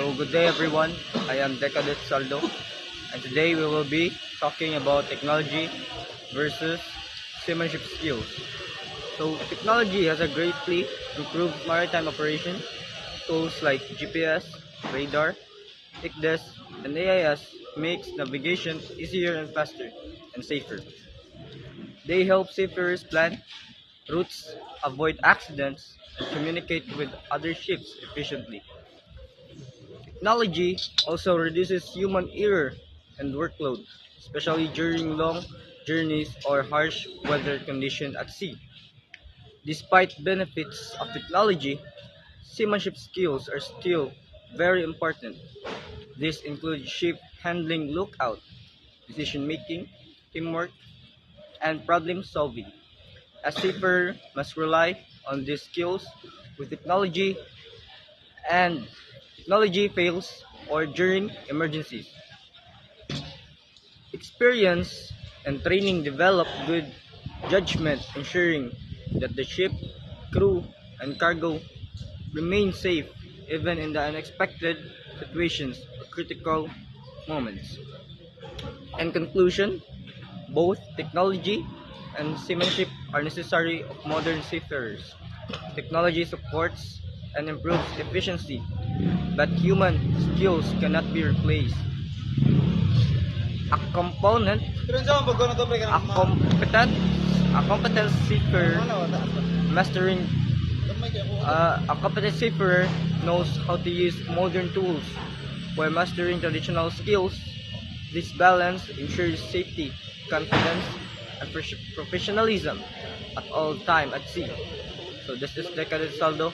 So good day everyone, I am Decadent Saldo and today we will be talking about technology versus seamanship skills. So technology has a greatly improved maritime operation. Tools like GPS, radar, ICDES, and AIS makes navigation easier and faster and safer. They help seafarers plan routes, avoid accidents, and communicate with other ships efficiently. Technology also reduces human error and workload, especially during long journeys or harsh weather conditions at sea. Despite benefits of technology, seamanship skills are still very important. This includes ship handling, lookout, decision making, teamwork, and problem solving. A seafarer must rely on these skills with and technology fails or during emergencies. Experience and training develop good judgment, ensuring that the ship, crew, and cargo remain safe even in the unexpected situations or critical moments. In conclusion, both technology and seamanship are necessary of modern seafarers. Technology supports and improves efficiency, but human skills cannot be replaced. A component, a competent, a competent seafarer mastering, a competent seafarer knows how to use modern tools while mastering traditional skills. This balance ensures safety, confidence, and professionalism at all time at sea. So this is Decadent Saldo.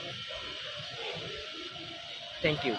Thank you.